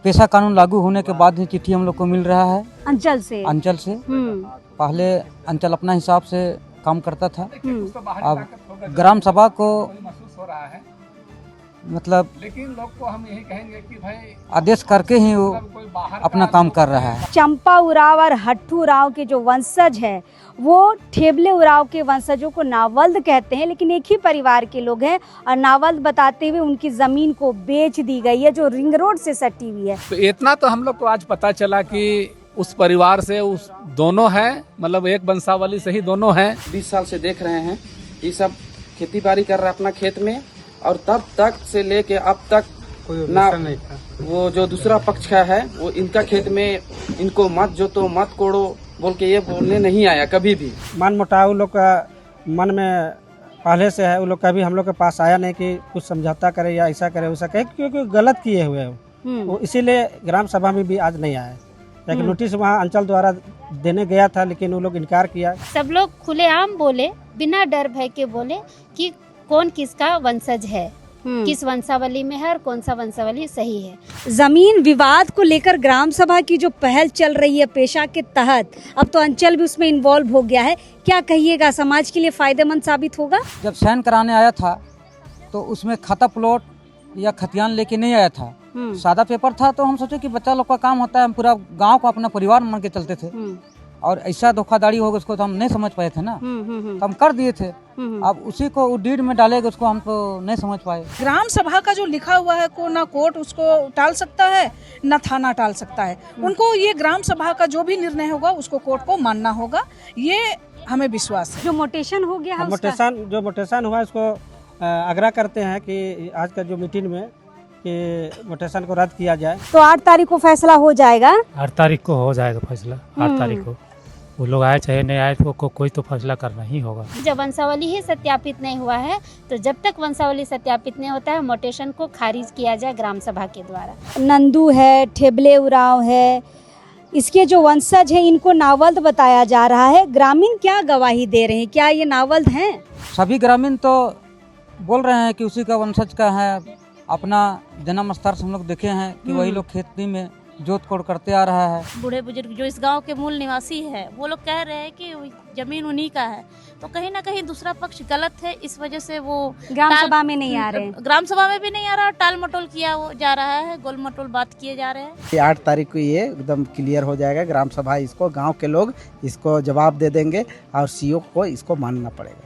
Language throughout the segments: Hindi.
पेशा कानून लागू होने के बाद ही चिट्ठी हम लोग को मिल रहा है अंचल से। पहले अंचल अपना हिसाब से काम करता था, अब ग्राम सभा को मतलब लेकिन लोग को हम यही कहेंगे कि भाई आदेश करके ही वो अपना काम कर रहा है। चंपा उराव और हट्टू उराव के जो वंशज है वो ठेबले उराव के वंशजों को नावल्द कहते हैं, लेकिन एक ही परिवार के लोग हैं और नावल्द बताते हुए उनकी जमीन को बेच दी गई है जो रिंग रोड से सटी हुई है। तो इतना तो हम लोग को आज पता चला कि उस परिवार से उस दोनों हैं, मतलब एक वंशावली से ही दोनों हैं। 20 साल से देख रहे हैं ये सब खेती बाड़ी कर रहा है अपना खेत में, और तब तक से लेके अब तक ना वो जो दूसरा पक्ष का है वो इनका खेत में इनको मत जोतो मत कोड़ो बोल के ये बोलने नहीं आया कभी भी। मन मुटाव लोग का मन में पहले से है, वो लोग कभी हम लोग के पास आया नहीं कि कुछ समझौता करे या ऐसा करे वैसा करे, क्योंकि गलत किए हुए हैं वो, इसीलिए ग्राम सभा में भी आज नहीं आया। लेकिन नोटिस वहाँ अंचल द्वारा देने गया था, लेकिन वो लोग इनकार किया। सब लोग खुलेआम बोले, बिना डर भय के बोले कि कौन किसका वंशज है, किस वंशावली में है और कौन सा वंशावली सही है। जमीन विवाद को लेकर ग्राम सभा की जो पहल चल रही है पेशा के तहत, अब तो अंचल भी उसमें इन्वॉल्व हो गया है। क्या कहिएगा, समाज के लिए फायदेमंद साबित होगा? जब साइन कराने आया था तो उसमें खाता प्लॉट या खतियान लेके नहीं आया था, सादा पेपर था। तो हम सोचे कि बच्चा लोग का काम होता है, हम पूरा गांव को अपना परिवार मान के चलते थे, और ऐसा धोखाधड़ी होगा उसको तो हम नहीं समझ पाए थे ना, तो हम कर दिए थे। अब उसी को डीड में डालेगा उसको हम तो नहीं समझ पाए। ग्राम सभा का जो लिखा हुआ है को ना कोर्ट उसको टाल सकता है ना थाना टाल सकता है। उनको ये ग्राम सभा का जो भी निर्णय होगा उसको कोर्ट को मानना होगा, ये हमें विश्वास है। जो मोटेशन हो गया है जो मोटेशन हुआ इसको आग्रह करते हैं कि आज का जो मीटिंग में कि मोटेशन को रद्द किया जाए। तो 8 तारीख को फैसला हो जाएगा। 8 तारीख को हो जाएगा फैसला। 8 तारीख को वो लोग आए चाहे नहीं आए तो कोई तो फैसला करना ही होगा। जब वंशावली ही सत्यापित नहीं हुआ है तो जब तक वंशावली सत्यापित नहीं होता है मोटेशन को खारिज किया जाए ग्राम सभा के द्वारा। नंदू है, ठेबले उराव है, इसके जो वंशज हैं इनको नावल्द बताया जा रहा है। ग्रामीण क्या गवाही दे रहे हैं, क्या ये नावल्द हैं? सभी ग्रामीण तो बोल रहे हैं कि उसी का वंशज का है। अपना जन्म स्तर से हम लोग देखे हैं कि वही लोग खेती में जोत कोड़ करते आ रहा है। बूढ़े बुजुर्ग जो इस गांव के मूल निवासी है वो लोग कह रहे हैं कि जमीन उन्हीं का है, तो कहीं ना कहीं दूसरा पक्ष गलत है, इस वजह से वो ग्राम सभा में नहीं आ रहे हैं। ग्राम सभा में भी नहीं आ रहा और टाल मटोल किया जा रहा है, गोल मटोल बात किए जा रहे हैं। 8 तारीख को ये एकदम क्लियर हो जाएगा। ग्राम सभा इसको गाँव के लोग इसको जवाब दे देंगे और सीओ को इसको मानना पड़ेगा।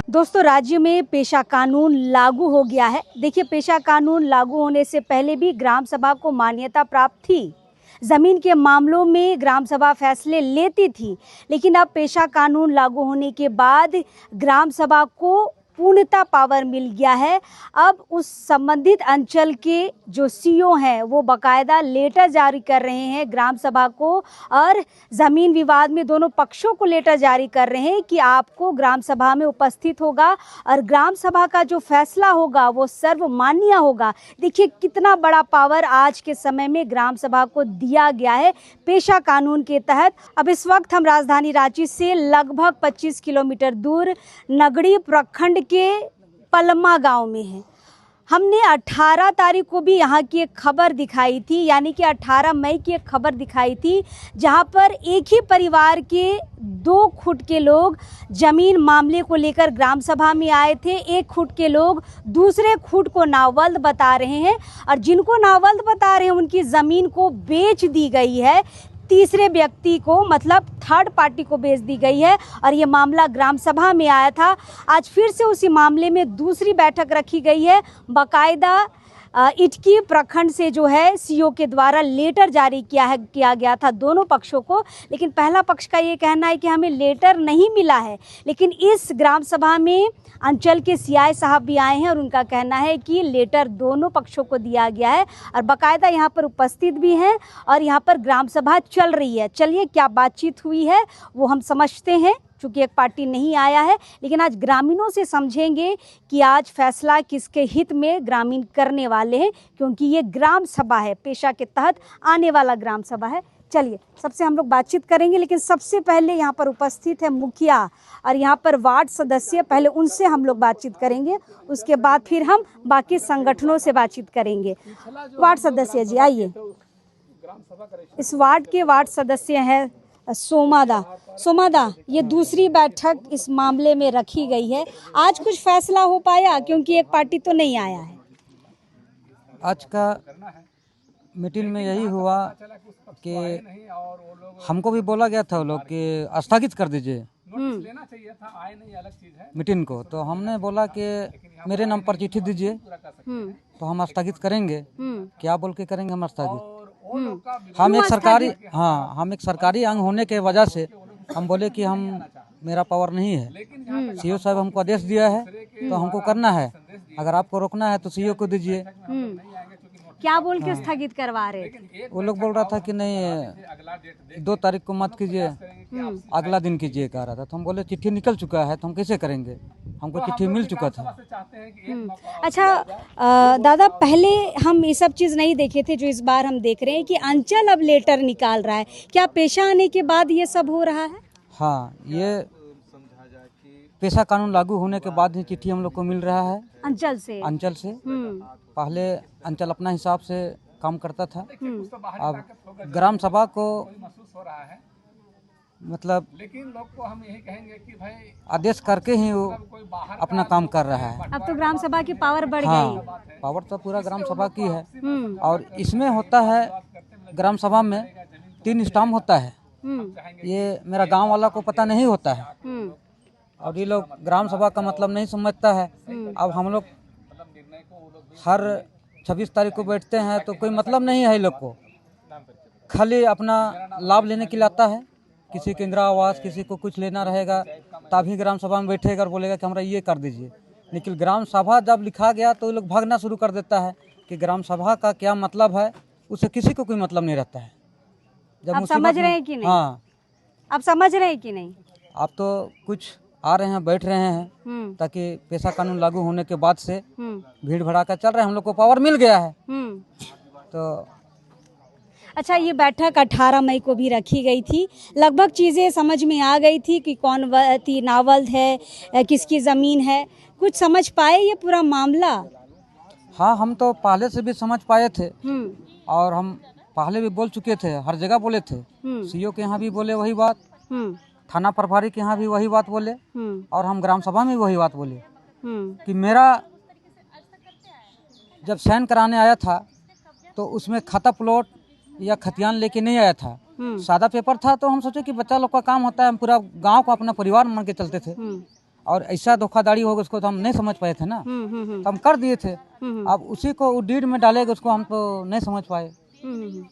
दोस्तों, राज्य में पेशा कानून लागू हो गया है। देखिए, पेशा कानून लागू होने से पहले भी ग्राम सभा को मान्यता प्राप्त थी। ज़मीन के मामलों में ग्राम सभा फैसले लेती थी, लेकिन अब पेशा कानून लागू होने के बाद ग्राम सभा को पूर्णता पावर मिल गया है। अब उस संबंधित अंचल के जो सीओ हैं वो बाकायदा लेटर जारी कर रहे हैं ग्राम सभा को, और ज़मीन विवाद में दोनों पक्षों को लेटर जारी कर रहे हैं कि आपको ग्राम सभा में उपस्थित होगा और ग्राम सभा का जो फैसला होगा वो सर्वमान्य होगा। देखिए कितना बड़ा पावर आज के समय में ग्राम सभा को दिया गया है पेशा कानून के तहत। अब इस वक्त हम राजधानी रांची से लगभग 25 किलोमीटर दूर नगड़ी प्रखंड के पलमा गांव में है। हमने 18 तारीख को भी यहाँ की एक खबर दिखाई थी, यानी कि 18 मई की एक खबर दिखाई थी, जहाँ पर एक ही परिवार के 2 खुट के लोग जमीन मामले को लेकर ग्राम सभा में आए थे। 1 खुट के लोग दूसरे खुट को नावल्द बता रहे हैं, और जिनको नावल्द बता रहे हैं उनकी ज़मीन को बेच दी गई है तीसरे व्यक्ति को, मतलब थर्ड पार्टी को बेच दी गई है। और ये मामला ग्राम सभा में आया था। आज फिर से उसी मामले में दूसरी बैठक रखी गई है। बाकायदा इटकी प्रखंड से जो है सीओ के द्वारा लेटर जारी किया गया था दोनों पक्षों को, लेकिन पहला पक्ष का ये कहना है कि हमें लेटर नहीं मिला है। लेकिन इस ग्राम सभा में अंचल के सीआई साहब भी आए हैं और उनका कहना है कि लेटर दोनों पक्षों को दिया गया है और बाकायदा यहाँ पर उपस्थित भी हैं और यहाँ पर ग्राम सभा चल रही है। चलिए क्या बातचीत हुई है वो हम समझते हैं, चूँकि एक पार्टी नहीं आया है, लेकिन आज ग्रामीणों से समझेंगे कि आज फैसला किसके हित में ग्रामीण करने वाले हैं, क्योंकि ये ग्राम सभा है, पेशा के तहत आने वाला ग्राम सभा है। चलिए सबसे हम लोग बातचीत करेंगे, लेकिन सबसे पहले यहाँ पर उपस्थित है मुखिया और यहाँ पर वार्ड सदस्य, पहले उनसे हम लोग बातचीत करेंगे, उसके बाद फिर हम बाकी संगठनों से बातचीत करेंगे। वार्ड सदस्य जी आइए। इस वार्ड के वार्ड सदस्य हैं सोमादा, ये दूसरी बैठक इस मामले में रखी गई है। आज कुछ फैसला हो पाया, क्योंकि एक पार्टी तो नहीं आया है। आज का मीटिंग में यही हुआ कि हमको भी बोला गया था वो लोग कि स्थगित कर दीजिए मीटिंग को, तो हमने बोला कि मेरे नाम पर चिट्ठी दीजिए तो हम स्थगित करेंगे। क्या बोल के करेंगे हम स्थगित? हम एक सरकारी अंग होने के वजह से हम बोले कि मेरा पावर नहीं है। सीओ साहब हमको आदेश दिया है तो हमको करना है। अगर आपको रोकना है तो सीओ को दीजिए। क्या बोल के स्थगित करवा रहे थे? वो लोग बोल रहा था कि नहीं 2 तारीख को मत कीजिए, अगला दिन कीजिए कह रहा था। तो हम बोले चिट्ठी निकल चुका है तो हम कैसे करेंगे, हमको चिट्ठी मिल चुका था। अच्छा दादा, पहले हम ये सब चीज़ नहीं देखे थे जो इस बार हम देख रहे हैं कि अंचल अब लेटर निकाल रहा है। क्या पेशा आने के बाद ये सब हो रहा है? हाँ, ये पेशा कानून लागू होने के बाद ही चिट्ठी हम लोग को मिल रहा है अंचल से। पहले अंचल अपना हिसाब से काम करता था, अब ग्राम सभा को मतलब लेकिन लोग को हम यही कहेंगे कि भाई आदेश करके ही वो अपना काम कर रहा है। अब तो ग्राम सभा की पावर बढ़ गई। पावर तो पूरा ग्राम सभा की है। और इसमें होता है ग्राम सभा में 3 स्टाम्प होता है। ये मेरा गांव वाला को पता नहीं होता है और ये लोग ग्राम सभा का मतलब नहीं समझता है। अब हम लोग हर 26 तारीख को बैठते हैं तो कोई मतलब नहीं है ये लोग को, खाली अपना लाभ लेने के लिए आता है। किसी के इंदिरा आवास, किसी को कुछ लेना रहेगा तभी ग्राम सभा में बैठेगा और बोलेगा कि हमारा ये कर दीजिए। लेकिन ग्राम सभा जब लिखा गया तो ये लोग भागना शुरू कर देता है कि ग्राम सभा का क्या मतलब है, उसे किसी को कोई मतलब नहीं रहता है। जब आप समझ रहे हैं कि नहीं? हाँ, आप समझ रहे हैं कि नहीं? आप तो कुछ आ रहे हैं, बैठ रहे हैं ताकि पेशा कानून लागू होने के बाद से भीड़ भड़ाका चल रहा है, हम लोग को पावर मिल गया है। तो अच्छा, ये बैठक 18 मई को भी रखी गई थी। लगभग चीज़ें समझ में आ गई थी कि कौन नावल्द है, किसकी ज़मीन है, कुछ समझ पाए ये पूरा मामला? हाँ, हम तो पहले से भी समझ पाए थे और हम पहले भी बोल चुके थे, हर जगह बोले थे। सीओ के यहाँ भी बोले वही बात, थाना प्रभारी के यहाँ भी वही बात बोले और हम ग्राम सभा में भी वही बात बोले कि मेरा जब साइन कराने आया था तो उसमें खाता प्लॉट या खतियान लेके नहीं आया था, सादा पेपर था। तो हम सोचे कि बच्चा लोग का काम होता है, हम पूरा गांव को अपना परिवार मान के चलते थे और ऐसा धोखाधड़ी होगा उसको तो हम नहीं समझ पाए थे ना, तो हम कर दिए थे। अब उसी को डीड में डालेगा उसको हम तो नहीं समझ पाए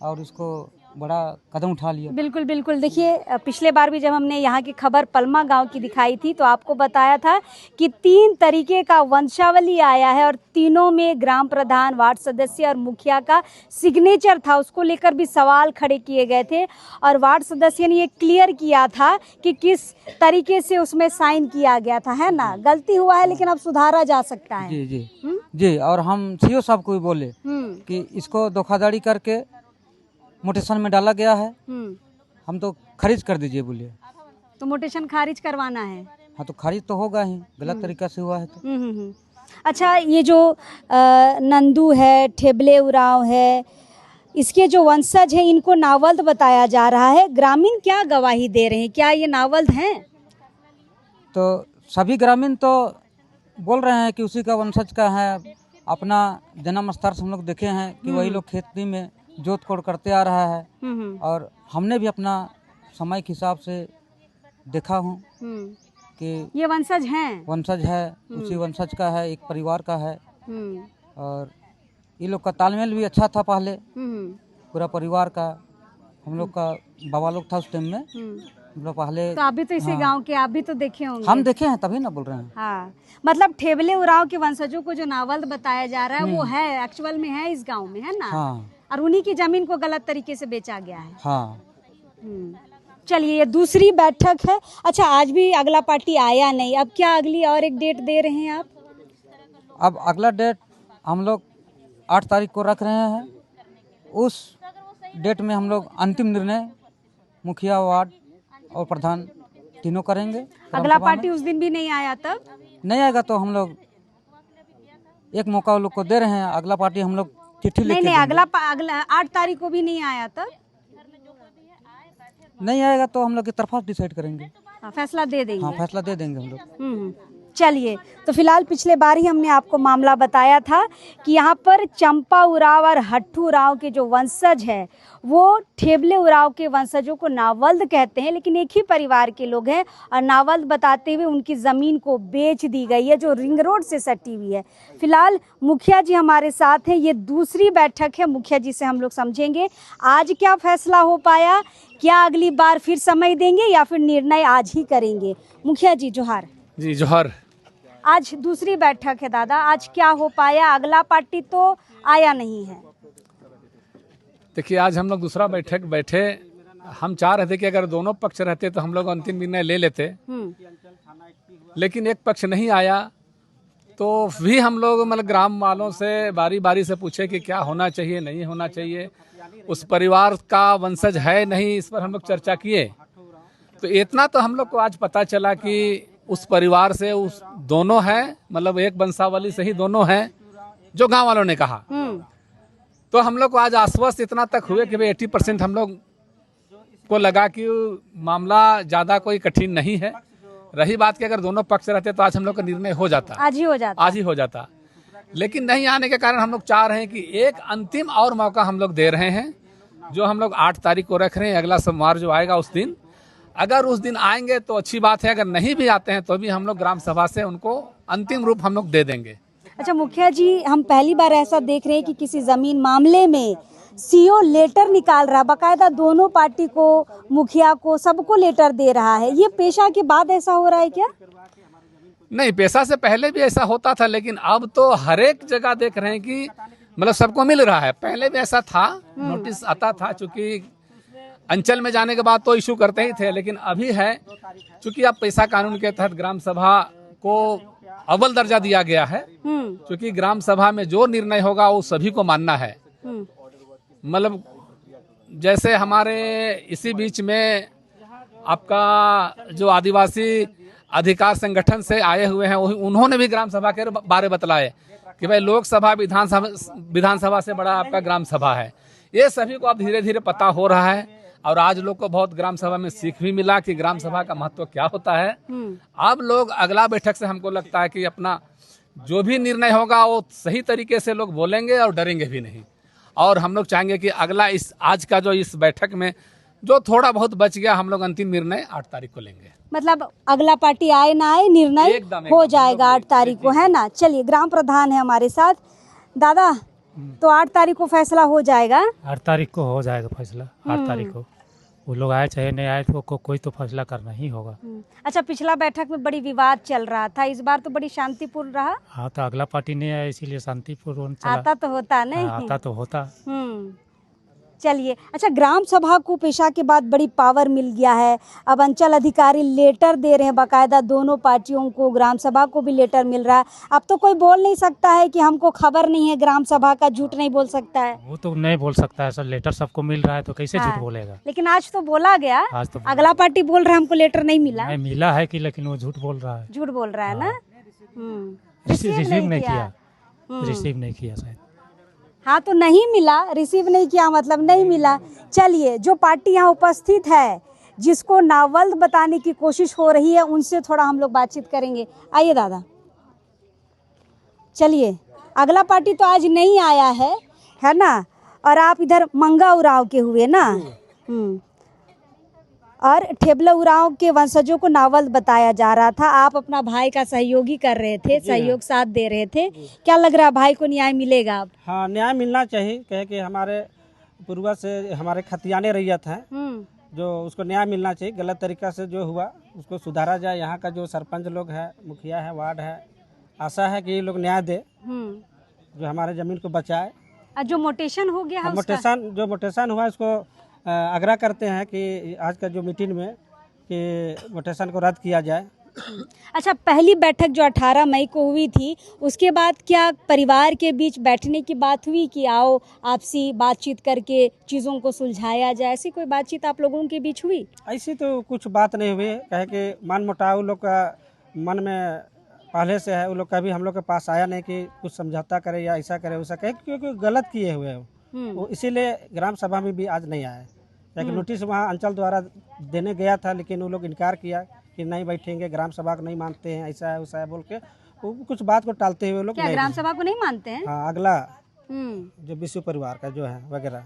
और उसको बड़ा कदम उठा लिया। बिल्कुल बिल्कुल। देखिए, पिछले बार भी जब हमने यहाँ की खबर पलमा गांव की दिखाई थी तो आपको बताया था कि 3 तरीके का वंशावली आया है और तीनों में ग्राम प्रधान, वार्ड सदस्य और मुखिया का सिग्नेचर था। उसको लेकर भी सवाल खड़े किए गए थे और वार्ड सदस्य ने ये क्लियर किया था कि किस तरीके से उसमें साइन किया गया था, है ना? गलती हुआ है लेकिन अब सुधारा जा सकता है। जी जी जी। और हम सीओ साहब को भी बोले कि इसको धोखाधड़ी करके मोटेशन में डाला गया है, हम तो खारिज कर दीजिए बोलिए। तो मोटेशन खारिज करवाना है? हाँ, तो खारिज तो होगा ही, गलत तरीका से हुआ है तो। अच्छा, ये जो नंदू है, ठेबले उराव है, इसके जो वंशज हैं इनको नावल्द बताया जा रहा है। ग्रामीण क्या गवाही दे रहे हैं, क्या ये नावल्द हैं? तो सभी ग्रामीण तो बोल रहे हैं कि उसी का वंशज का है। अपना जन्म स्थल से हम लोग देखे हैं कि वही लोग खेती में जोत कोड़ करते आ रहा है और हमने भी अपना समय के हिसाब से देखा हूँ कि ये वंशज हैं, वंशज है, उसी वंशज का है, एक परिवार का है। और ये लोग का तालमेल भी अच्छा था पहले, पूरा परिवार का। हम लोग का बाबा लोग था उस टाइम में, हम लोग पहले। तो अभी तो इसी गांव के आप भी तो देखे होंगे। हम देखे हैं तभी ना बोल रहे हैं। हाँ, मतलब ठेबले उराव के वंशजों को जो नावल्द बताया जा रहा है वो है, एक्चुअल में है इस गाँव में, है ना? हाँ। और उन्हीं की जमीन को गलत तरीके से बेचा गया है। हाँ। चलिए, ये दूसरी बैठक है। अच्छा, आज भी अगला पार्टी आया नहीं, अब क्या अगली और एक डेट दे रहे हैं आप? अब अगला डेट हम लोग 8 तारीख को रख रहे हैं। उस डेट में हम लोग अंतिम निर्णय मुखिया, वार्ड और प्रधान तीनों करेंगे। अगला पार्टी उस दिन भी नहीं आया तब? नहीं आएगा तो हम लोग एक मौका लोग को दे रहे हैं। अगला पार्टी हम लोग चिट्ठी लिख के नहीं, अगला 8 तारीख को भी नहीं आया तब? नहीं आएगा तो हम लोग की तरफा डिसाइड करेंगे। फैसला दे देंगे। हाँ, फैसला दे देंगे हम लोग। चलिए, तो फिलहाल पिछले बार ही हमने आपको मामला बताया था कि यहाँ पर चंपा उरांव और हट्टू उरांव के जो वंशज है वो ठेबले उरांव के वंशजों को नावल्द कहते हैं, लेकिन एक ही परिवार के लोग हैं और नावल्द बताते हुए उनकी ज़मीन को बेच दी गई है जो रिंग रोड से सटी हुई है। फिलहाल मुखिया जी हमारे साथ हैं, ये दूसरी बैठक है, मुखिया जी से हम लोग समझेंगे आज क्या फैसला हो पाया, क्या अगली बार फिर समय देंगे या फिर निर्णय आज ही करेंगे। मुखिया जी जोहार। जी जोहर। आज दूसरी बैठक है दादा, आज क्या हो पाया? अगला पार्टी तो आया नहीं है। देखिए, आज हम लोग दूसरा बैठक बैठे, हम चाह रहे थे कि अगर दोनों पक्ष रहते तो हम लोग अंतिम निर्णय ले लेते, लेकिन एक पक्ष नहीं आया तो भी हम लोग मतलब ग्राम वालों से बारी बारी से पूछे कि क्या होना चाहिए, नहीं होना चाहिए, उस परिवार का वंशज है नहीं, इस पर हम लोग चर्चा किए। तो इतना तो हम लोग को आज पता चला कि उस परिवार से उस दोनों हैं, मतलब एक वंशावली से ही दोनों हैं जो गांव वालों ने कहा। तो हम लोग को आज आश्वस्त इतना तक हुए कि भाई 80% हम लोग को लगा कि मामला ज़्यादा कोई कठिन नहीं है। रही बात कि अगर दोनों पक्ष रहते तो आज हम लोग का निर्णय हो जाता, आज ही हो जाता। लेकिन नहीं आने के कारण हम लोग चाह रहे हैं कि एक अंतिम और मौका हम लोग दे रहे हैं, जो हम लोग 8 तारीख को रख रहे हैं। अगला सोमवार जो आएगा उस दिन, अगर उस दिन आएंगे तो अच्छी बात है, अगर नहीं भी आते हैं तो भी हम लोग ग्राम सभा से उनको अंतिम रूप हम लोग दे देंगे। अच्छा मुखिया जी, हम पहली बार ऐसा देख रहे हैं कि किसी जमीन मामले में सीओ लेटर निकाल रहा, बाकायदा दोनों पार्टी को, मुखिया को, सबको लेटर दे रहा है। ये पेशा के बाद ऐसा हो रहा है क्या? नहीं, पेशा से पहले भी ऐसा होता था, लेकिन अब तो हर एक जगह देख रहे हैं कि मतलब सबको मिल रहा है। पहले भी ऐसा था, नोटिस आता था, चूंकि अंचल में जाने के बाद तो इशू करते ही थे, लेकिन अभी है चूंकि अब पैसा कानून के तहत ग्राम सभा को अव्वल दर्जा दिया गया है, क्योंकि ग्राम सभा में जो निर्णय होगा वो सभी को मानना है। मतलब जैसे हमारे इसी बीच में आपका जो आदिवासी अधिकार संगठन से आए हुए हैं, उन्होंने भी ग्राम सभा के बारे बतलाए कि भाई लोकसभा विधानसभा से बड़ा आपका ग्राम सभा है। ये सभी को अब धीरे धीरे पता हो रहा है और आज लोग को बहुत ग्राम सभा में सीख भी मिला कि ग्राम सभा का महत्व क्या होता है। अब लोग अगला बैठक से हमको लगता है कि अपना जो भी निर्णय होगा वो सही तरीके से लोग बोलेंगे और डरेंगे भी नहीं। और हम लोग चाहेंगे कि अगला इस आज का जो इस बैठक में जो थोड़ा बहुत बच गया, हम लोग अंतिम निर्णय 8 तारीख को लेंगे। मतलब अगला पार्टी आए ना आए, निर्णय हो जाएगा 8 तारीख को, है ना? चलिए, ग्राम प्रधान है हमारे साथ। दादा, तो 8 तारीख को फैसला हो जाएगा? 8 तारीख को हो जाएगा फैसला। 8 तारीख को वो लोग आए चाहे नहीं आए तो कोई तो फैसला करना ही होगा। अच्छा, पिछला बैठक में बड़ी विवाद चल रहा था, इस बार तो बड़ी शांतिपूर्ण रहा। हाँ, तो अगला पार्टी नहीं आया इसीलिए शांतिपूर्ण चला। आता तो होता नहीं। आता तो होता। चलिए, अच्छा, ग्राम सभा को पेशा के बाद बड़ी पावर मिल गया है। अब अंचल अधिकारी लेटर दे रहे हैं, बाकायदा दोनों पार्टियों को, ग्राम सभा को भी लेटर मिल रहा है। अब तो कोई बोल नहीं सकता है कि हमको खबर नहीं है ग्राम सभा का, झूठ नहीं बोल सकता है। वो तो नहीं बोल सकता है सर, लेटर सबको मिल रहा है तो कैसे झूठ बोलेगा। लेकिन आज तो बोला गया, आज तो अगला पार्टी बोल रहा है हमको लेटर नहीं मिला। नहीं मिला है कि, लेकिन वो झूठ बोल रहा है। झूठ बोल रहा है ना। रिसीव नहीं किया, रिसीव नहीं किया शायद। हाँ, तो नहीं मिला, रिसीव नहीं किया मतलब नहीं मिला। चलिए, जो पार्टी यहाँ उपस्थित है जिसको नावल्द बताने की कोशिश हो रही है, उनसे थोड़ा हम लोग बातचीत करेंगे। आइए दादा। चलिए, अगला पार्टी तो आज नहीं आया है ना? और आप इधर मंगा उरांव के हुए ना, और ठेबला उरांव के वंशजों को नावल्द बताया जा रहा था। आप अपना भाई का सहयोगी कर रहे थे, सहयोग साथ दे रहे थे। क्या लग रहा है, भाई को न्याय मिलेगा अब? हाँ, न्याय मिलना चाहिए, कहे कि हमारे पूर्वज से हमारे खतियाने रैयत हैं, जो उसको न्याय मिलना चाहिए। गलत तरीका से जो हुआ उसको सुधारा जाए। यहाँ का जो सरपंच लोग है, मुखिया है, वार्ड है, आशा है कि ये लोग न्याय दे, जो हमारे जमीन को बचाए। जो मोटेशन हो गया है, जो मोटेशन हुआ इसको आग्रह करते हैं कि आज का जो मीटिंग में कि मोटेशन को रद्द किया जाए अच्छा, पहली बैठक जो 18 मई को हुई थी, उसके बाद क्या परिवार के बीच बैठने की बात हुई कि आओ आपसी बातचीत करके चीज़ों को सुलझाया जाए? ऐसी कोई बातचीत आप लोगों के बीच हुई? ऐसी तो कुछ बात नहीं हुई, कहे कि मन मुटाव लोग का मन में पहले से है। वो लोग कभी हम लोग के पास आया नहीं कि कुछ समझौता करे या ऐसा करे वैसा करे, क्योंकि गलत किए हुए हैं वो, इसीलिए ग्राम सभा में भी आज नहीं आए। लेकिन नोटिस वहाँ अंचल द्वारा देने गया था, लेकिन वो लोग इनकार किया कि नहीं बैठेंगे, ग्राम सभा को नहीं मानते हैं, ऐसा है वैसा है बोल के वो कुछ बात को टालते हुए लोग क्या ग्राम सभा को नहीं मानते हैं? हाँ, अगला जो विश्व परिवार का जो है वगैरह।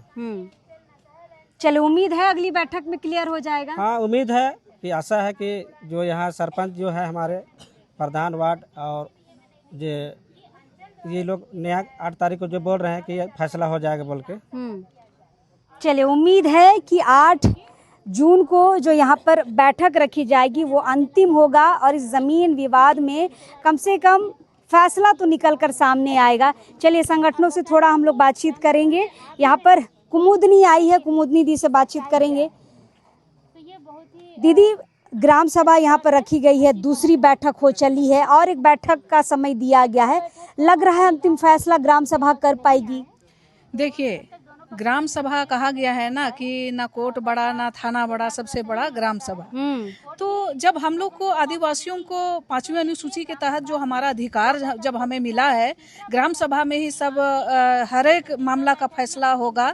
चलो, उम्मीद है अगली बैठक में क्लियर हो जाएगा। हाँ, उम्मीद है कि आशा है कि जो यहाँ सरपंच जो है हमारे प्रधान वार्ड और ये लोग नया 8 तारीख को जो बोल रहे हैं कि फैसला हो जाएगा बोल के। चलिए, उम्मीद है कि 8 जून को जो यहाँ पर बैठक रखी जाएगी वो अंतिम होगा और इस ज़मीन विवाद में कम से कम फैसला तो निकल कर सामने आएगा। चलिए, संगठनों से थोड़ा हम लोग बातचीत करेंगे। यहाँ पर कुमुदनी आई है, कुमुदनी दी से बातचीत करेंगे। दीदी, ग्राम सभा यहाँ पर रखी गई है, दूसरी बैठक हो चली है और एक बैठक का समय दिया गया है। लग रहा है अंतिम फैसला ग्राम सभा कर पाएगी? देखिए, ग्राम सभा कहा गया है ना कि ना कोर्ट बड़ा ना थाना बड़ा, सबसे बड़ा ग्राम सभा। तो जब हम लोग को आदिवासियों को 5वीं अनुसूची के तहत जो हमारा अधिकार जब हमें मिला है, ग्राम सभा में ही सब हर एक मामला का फैसला होगा,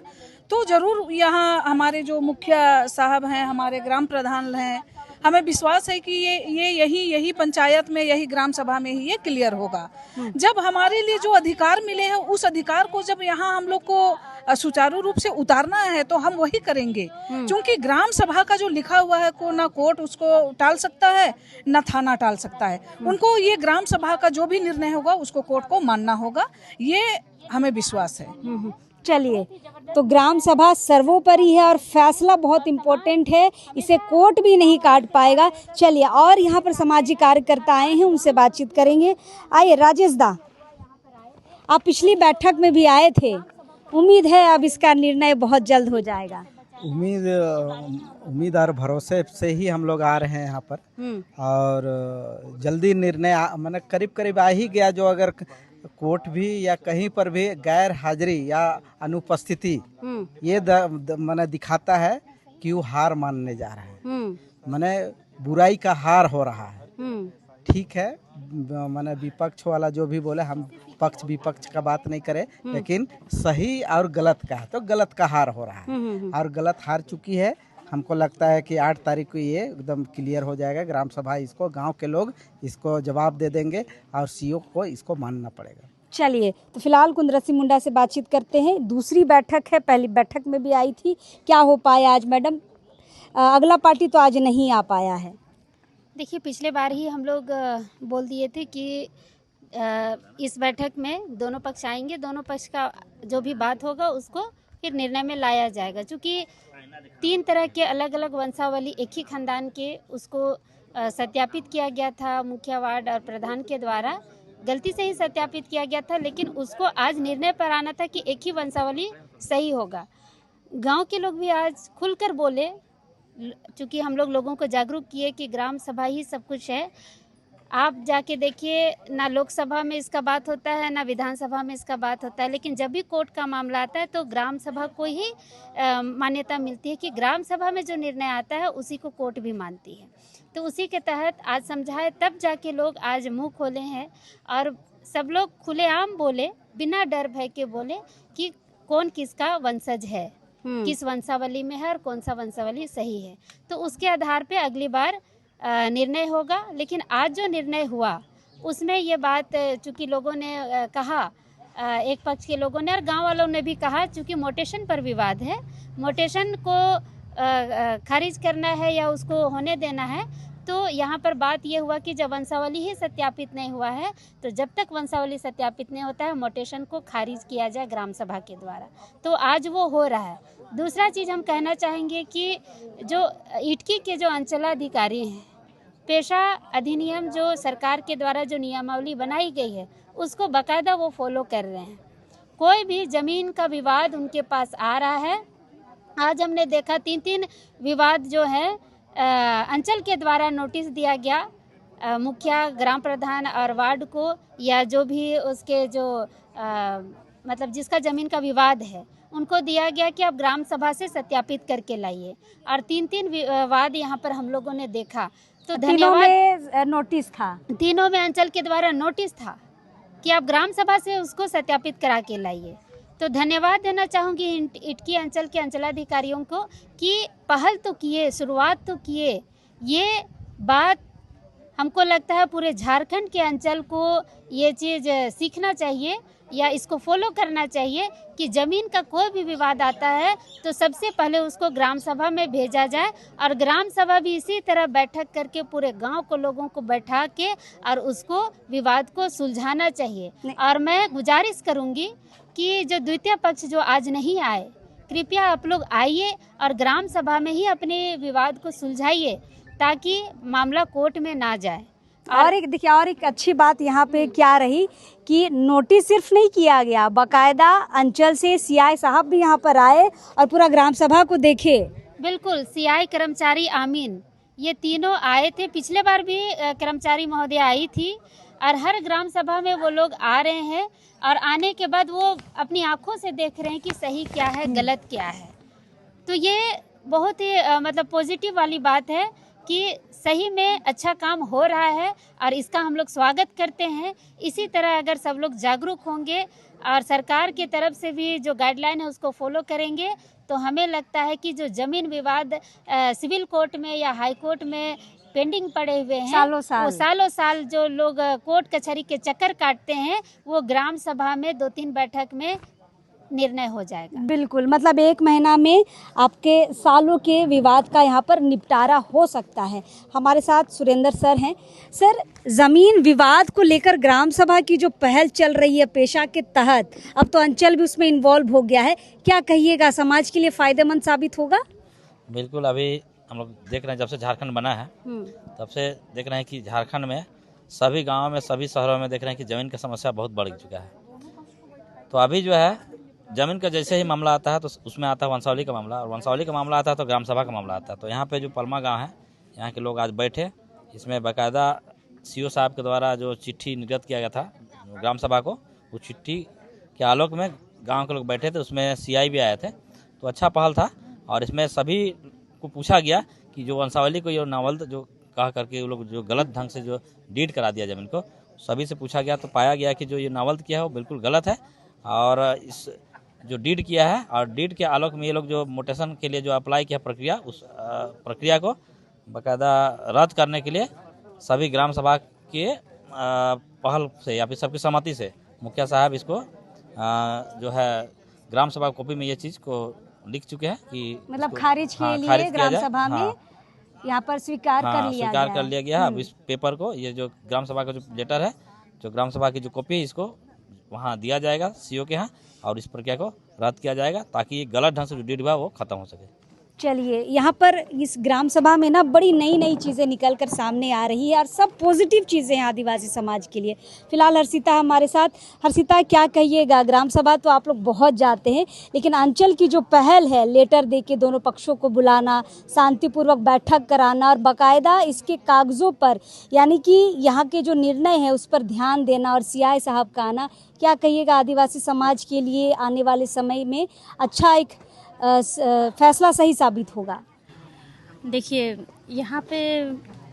तो जरूर यहाँ हमारे जो मुखिया साहब हैं, हमारे ग्राम प्रधान हैं, हमें विश्वास है कि ये यही पंचायत में, यही ग्राम सभा में ही ये क्लियर होगा। जब हमारे लिए जो अधिकार मिले हैं, उस अधिकार को जब यहाँ हम लोग को सुचारू रूप से उतारना है तो हम वही करेंगे, क्योंकि ग्राम सभा का जो लिखा हुआ है को ना कोर्ट उसको टाल सकता है, ना थाना टाल सकता है। उनको ये ग्राम सभा का जो भी निर्णय होगा उसको कोर्ट को मानना होगा, ये हमें विश्वास है। चलिए, तो ग्राम सभा सर्वोपरि है और फैसला बहुत इम्पोर्टेंट है, इसे कोर्ट भी नहीं काट पाएगा। चलिए, और यहाँ पर सामाजिक कार्यकर्ता आए हैं, उनसे बातचीत करेंगे। आइए राजेश दा, आप पिछली बैठक में भी आए थे, उम्मीद है अब इसका निर्णय बहुत जल्द हो जाएगा? उम्मीद और भरोसे से ही हम लोग आ रहे हैं यहाँ पर, और जल्दी निर्णय मैंने करीब आ ही गया। जो अगर कोर्ट भी या कहीं पर भी गैर हाजिरी या अनुपस्थिति ये मैंने दिखाता है कि वो हार मानने जा रहा है, मैंने बुराई का हार हो रहा है। ठीक है, मैंने विपक्ष वाला जो भी बोले, हम पक्ष विपक्ष का बात नहीं करें, लेकिन सही और गलत का है तो गलत का हार हो रहा है और गलत हार चुकी है। हमको लगता है कि 8 तारीख को ये एकदम क्लियर हो जाएगा। ग्राम सभा इसको, गांव के लोग इसको जवाब दे देंगे और सीओ को इसको मानना पड़ेगा। चलिए, तो फिलहाल कुंदरसी मुंडा से बातचीत करते हैं। दूसरी बैठक है, पहली बैठक में भी आई थी, क्या हो पाया आज मैडम? अगला पार्टी तो आज नहीं आ पाया है। देखिए, पिछले बार ही हम लोग बोल दिए थे कि इस बैठक में दोनों पक्ष आएंगे, दोनों पक्ष का जो भी बात होगा उसको फिर निर्णय में लाया जाएगा। क्योंकि 3 तरह के अलग अलग वंशावली एक ही खानदान के, उसको सत्यापित किया गया था मुखिया वार्ड और प्रधान के द्वारा, गलती से ही सत्यापित किया गया था, लेकिन उसको आज निर्णय पर आना था कि एक ही वंशावली सही होगा। गांव के लोग भी आज खुलकर बोले, चूँकि हम लोगों को जागरूक किए कि ग्राम सभा ही सब कुछ है। आप जाके देखिए, ना लोकसभा में इसका बात होता है, ना विधानसभा में इसका बात होता है, लेकिन जब भी कोर्ट का मामला आता है तो ग्राम सभा को ही मान्यता मिलती है कि ग्राम सभा में जो निर्णय आता है उसी को कोर्ट भी मानती है। तो उसी के तहत आज समझाए, तब जाके लोग आज मुंह खोले हैं और सब लोग खुलेआम बोले, बिना डर भय के बोले कि कौन किसका वंशज है, किस वंशावली में है और कौन सा वंशावली सही है। तो उसके आधार पे अगली बार निर्णय होगा। लेकिन आज जो निर्णय हुआ उसमें ये बात, चूँकि लोगों ने कहा, एक पक्ष के लोगों ने और गांव वालों ने भी कहा, चूँकि मोटेशन पर विवाद है, मोटेशन को खारिज करना है या उसको होने देना है, तो यहाँ पर बात ये हुआ कि जब वंशावली ही सत्यापित नहीं हुआ है, तो जब तक वंशावली सत्यापित नहीं होता है, मोटेशन को खारिज किया जाए ग्राम सभा के द्वारा। तो आज वो हो रहा है। दूसरा चीज़ हम कहना चाहेंगे कि जो इटकी के जो अंचलाधिकारी हैं, पेशा अधिनियम जो सरकार के द्वारा जो नियमावली बनाई गई है उसको बाकायदा वो फॉलो कर रहे हैं। कोई भी ज़मीन का विवाद उनके पास आ रहा है, आज हमने देखा 3 विवाद जो है अंचल के द्वारा नोटिस दिया गया मुखिया, ग्राम प्रधान और वार्ड को, या जो भी उसके जो मतलब जिसका ज़मीन का विवाद है, उनको दिया गया कि आप ग्राम सभा से सत्यापित करके लाइए। और 3-3 विवाद यहाँ पर हम लोगों ने देखा। तो धन्यवाद। नोटिस था, तीनों में अंचल के द्वारा नोटिस था कि आप ग्राम सभा से उसको सत्यापित करा के लाइए। तो धन्यवाद देना चाहूँगी इटकी अंचल के अंचलाधिकारियों को कि पहल तो किए, शुरुआत तो किए। ये बात हमको लगता है पूरे झारखंड के अंचल को ये चीज़ सीखना चाहिए या इसको फॉलो करना चाहिए कि ज़मीन का कोई भी विवाद आता है तो सबसे पहले उसको ग्राम सभा में भेजा जाए, और ग्राम सभा भी इसी तरह बैठक करके पूरे गांव को लोगों को बैठा के और उसको विवाद को सुलझाना चाहिए। और मैं गुजारिश करूंगी कि जो द्वितीय पक्ष जो आज नहीं आए, कृपया आप लोग आइए और ग्राम सभा में ही अपने विवाद को सुलझाइए ताकि मामला कोर्ट में ना जाए। और एक देखिए, और एक अच्छी बात यहाँ पे क्या रही कि नोटिस सिर्फ नहीं किया गया, बाकायदा अंचल से सीआई साहब भी यहाँ पर आए और पूरा ग्राम सभा को देखे। बिल्कुल, सीआई, कर्मचारी, आमीन, ये तीनों आए थे। पिछले बार भी कर्मचारी महोदय आई थी और हर ग्राम सभा में वो लोग आ रहे हैं और आने के बाद वो अपनी आंखों से देख रहे हैं कि सही क्या है, गलत क्या है। तो ये बहुत ही मतलब पॉजिटिव वाली बात है कि सही में अच्छा काम हो रहा है और इसका हम लोग स्वागत करते हैं। इसी तरह अगर सब लोग जागरूक होंगे और सरकार की तरफ से भी जो गाइडलाइन है उसको फॉलो करेंगे तो हमें लगता है कि जो ज़मीन विवाद सिविल कोर्ट में या हाई कोर्ट में पेंडिंग पड़े हुए हैं, वो सालों साल जो लोग कोर्ट कचहरी के चक्कर काटते हैं, वो ग्राम सभा में 2-3 बैठक में निर्णय हो जाएगा। बिल्कुल, मतलब 1 महीना में आपके सालों के विवाद का यहाँ पर निपटारा हो सकता है। हमारे साथ सुरेंद्र सर हैं। सर, ज़मीन विवाद को लेकर ग्राम सभा की जो पहल चल रही है पेशा के तहत, अब तो अंचल भी उसमें इन्वॉल्व हो गया है, क्या कहिएगा, समाज के लिए फ़ायदेमंद साबित होगा? बिल्कुल, अभी हम लोग देख रहे हैं जब से झारखंड बना है तब से देख रहे हैं कि झारखंड में सभी गाँव में, सभी शहरों में देख रहे हैं कि ज़मीन की समस्या बहुत बढ़ चुका है। तो अभी जो है ज़मीन का जैसे ही मामला आता है तो उसमें आता है वंशावली का मामला, और वंशावली का मामला आता है तो ग्राम सभा का मामला आता है। तो यहाँ पे जो पलमा गांव है, यहाँ के लोग आज बैठे, इसमें बाकायदा सीओ साहब के द्वारा जो चिट्ठी निर्गत किया गया था ग्राम सभा को, वो चिट्ठी के आलोक में गांव के लोग बैठे थे, उसमें सीआई भी आए थे। तो अच्छा पहल था और इसमें सभी को पूछा गया कि जो वंशावली को ये नावल जो कहा करके वो लोग जो गलत ढंग से जो डीड करा दिया ज़मीन को, सभी से पूछा गया तो पाया गया कि जो ये नावल किया है वो बिल्कुल गलत है, और इस जो डीड किया है और डीड के आलोक में ये लोग जो मोटेशन के लिए जो अप्लाई किया प्रक्रिया, उस प्रक्रिया को बाकायदा रद्द करने के लिए सभी ग्राम सभा के पहल से या फिर सबकी सहमति से मुखिया साहब इसको जो है ग्राम सभा कॉपी में ये चीज़ को लिख चुके हैं कि मतलब खारिज के लिए ग्राम सभा में यहाँ पर स्वीकार कर लिया गया। अब इस पेपर को, ये जो ग्राम सभा का जो लेटर है, जो ग्राम सभा की जो कॉपी है, इसको वहाँ दिया जाएगा सीओ के यहाँ और इस प्रक्रिया को रद्द किया जाएगा ताकि ये गलत ढंग से जो डीड हुआ वो खत्म हो सके। चलिए, यहाँ पर इस ग्राम सभा में ना बड़ी नई नई चीज़ें निकल कर सामने आ रही है और सब पॉजिटिव चीज़ें हैं आदिवासी समाज के लिए। फिलहाल हर्षिता हमारे साथ। हर्षिता, क्या कहिएगा, ग्राम सभा तो आप लोग बहुत जाते हैं, लेकिन अंचल की जो पहल है लेटर दे के दोनों पक्षों को बुलाना, शांतिपूर्वक बैठक कराना और बाकायदा इसके कागज़ों पर यानी कि यहाँ के जो निर्णय है उस पर ध्यान देना और सीआई साहब का आना, क्या कहिएगा, आदिवासी समाज के लिए आने वाले समय में अच्छा एक फैसला सही साबित होगा? देखिए, यहाँ पे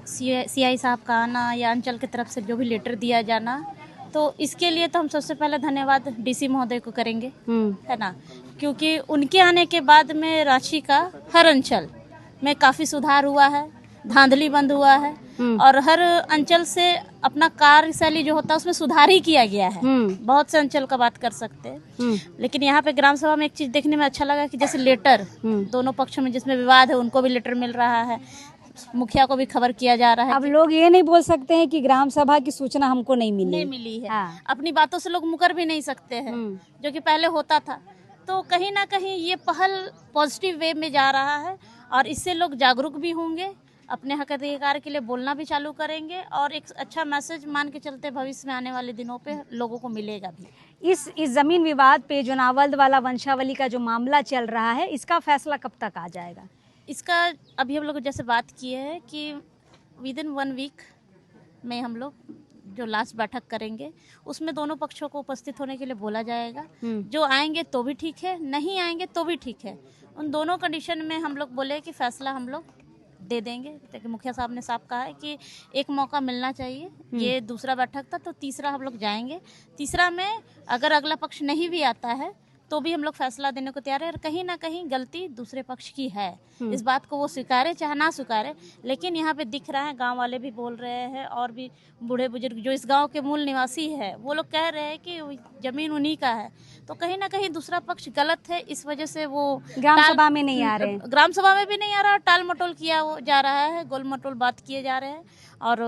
सीआई साहब का आना या अंचल की तरफ से जो भी लेटर दिया जाना, तो इसके लिए तो हम सबसे पहले धन्यवाद डीसी महोदय को करेंगे, है ना, क्योंकि उनके आने के बाद में रांची का हर अंचल में काफ़ी सुधार हुआ है, धांधली बंद हुआ है और हर अंचल से अपना कार्यशैली जो होता है उसमें सुधार ही किया गया है। बहुत से अंचल का बात कर सकते हैं, लेकिन यहाँ पे ग्राम सभा में एक चीज देखने में अच्छा लगा कि जैसे लेटर दोनों पक्षों में जिसमें विवाद है उनको भी लेटर मिल रहा है, मुखिया को भी खबर किया जा रहा है। अब लोग ये नहीं बोल सकते हैं कि ग्राम सभा की सूचना हमको नहीं मिली है। अपनी बातों से लोग मुकर भी नहीं सकते हैं, जो कि पहले होता था। तो कहीं ना कहीं ये पहल पॉजिटिव वे में जा रहा है और इससे लोग जागरूक भी होंगे, अपने हक अधिकार के लिए बोलना भी चालू करेंगे और एक अच्छा मैसेज मान के चलते भविष्य में आने वाले दिनों पे लोगों को मिलेगा भी। इस जमीन विवाद पे जो नावल्द वाला वंशावली का जो मामला चल रहा है, इसका फैसला कब तक आ जाएगा? इसका अभी हम लोग जैसे बात किए हैं कि विदिन 1 वीक में हम लोग जो लास्ट बैठक करेंगे उसमें दोनों पक्षों को उपस्थित होने के लिए बोला जाएगा। जो आएंगे तो भी ठीक है, नहीं आएंगे तो भी ठीक है। उन दोनों कंडीशन में हम लोग बोले कि फैसला हम लोग दे देंगे। क्योंकि मुखिया साहब ने साफ कहा है कि एक मौका मिलना चाहिए। ये दूसरा बैठक था, तो तीसरा हम लोग जाएंगे। तीसरा में अगर अगला पक्ष नहीं भी आता है तो भी हम लोग फैसला देने को तैयार है। और कहीं ना कहीं गलती दूसरे पक्ष की है, इस बात को वो स्वीकारे चाहे ना स्वीकारे। लेकिन यहाँ पे दिख रहा है, गांव वाले भी बोल रहे हैं और भी बूढ़े बुजुर्ग जो इस गांव के मूल निवासी है वो लोग कह रहे हैं कि जमीन उन्हीं का है। तो कहीं ना कहीं दूसरा पक्ष गलत है, इस वजह से वो ग्राम सभा में नहीं आ रहे हैं। ग्राम सभा में भी नहीं आ रहा, टाल मटोल किया जा रहा है, गोल मटोल बात किए जा रहे हैं। और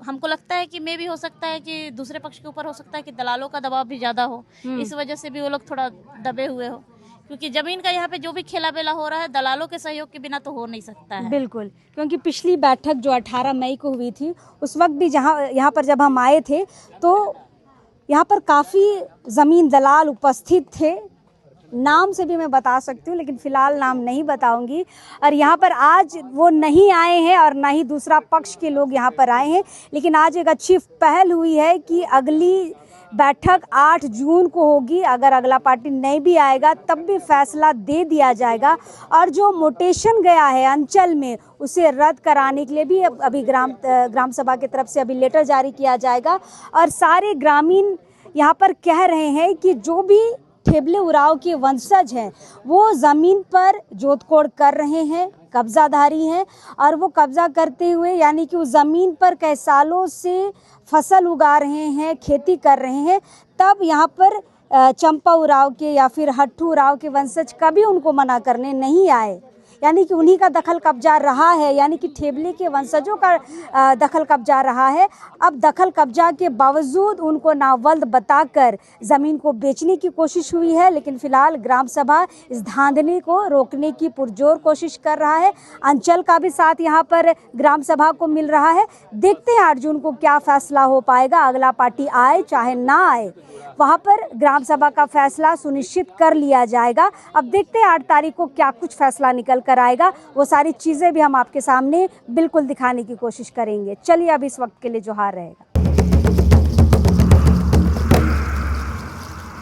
हमको लगता है कि मे भी हो सकता है कि दूसरे पक्ष के ऊपर हो सकता है कि दलालों का दबाव भी ज्यादा हो, इस वजह से भी वो लोग थोड़ा दबे हुए हो। क्योंकि जमीन का यहाँ पे जो भी खेला बेला हो रहा है दलालों के सहयोग के बिना तो हो नहीं सकता है। बिल्कुल, क्योंकि पिछली बैठक जो 18 मई को हुई थी उस वक्त भी यहाँ पर जब हम आए थे तो यहाँ पर काफ़ी ज़मीन दलाल उपस्थित थे। नाम से भी मैं बता सकती हूँ, लेकिन फ़िलहाल नाम नहीं बताऊंगी। और यहाँ पर आज वो नहीं आए हैं और ना ही दूसरा पक्ष के लोग यहाँ पर आए हैं। लेकिन आज एक अच्छी पहल हुई है कि अगली बैठक 8 जून को होगी। अगर अगला पार्टी नहीं भी आएगा तब भी फैसला दे दिया जाएगा। और जो मोटेशन गया है अंचल में उसे रद्द कराने के लिए भी अभी ग्राम सभा की तरफ से अभी लेटर जारी किया जाएगा। और सारे ग्रामीण यहाँ पर कह रहे हैं कि जो भी ठेबले उराव के वंशज हैं वो ज़मीन पर जोतकोड़ कर रहे हैं, कब्जाधारी हैं। और वो कब्जा करते हुए यानी कि उस ज़मीन पर कई सालों से फसल उगा रहे हैं, खेती कर रहे हैं। तब यहाँ पर चंपा उराव के या फिर हट्टू उराव के वंशज कभी उनको मना करने नहीं आए। यानी कि उन्हीं का दखल कब्जा रहा है, यानी कि ठेबले के वंशजों का दखल कब्जा रहा है। अब दखल कब्जा के बावजूद उनको नावल्द बताकर ज़मीन को बेचने की कोशिश हुई है। लेकिन फिलहाल ग्राम सभा इस धांधली को रोकने की पुरजोर कोशिश कर रहा है। अंचल का भी साथ यहाँ पर ग्राम सभा को मिल रहा है। देखते हैं 8 जून को क्या फैसला हो पाएगा। अगला पार्टी आए चाहे ना आए, वहाँ पर ग्राम सभा का फैसला सुनिश्चित कर लिया जाएगा। अब देखते हैं 8 तारीख को क्या कुछ फैसला निकल कर आएगा। वो सारी चीज़ें भी हम आपके सामने बिल्कुल दिखाने की कोशिश करेंगे। चलिए अब इस वक्त के लिए जोहार रहेगा।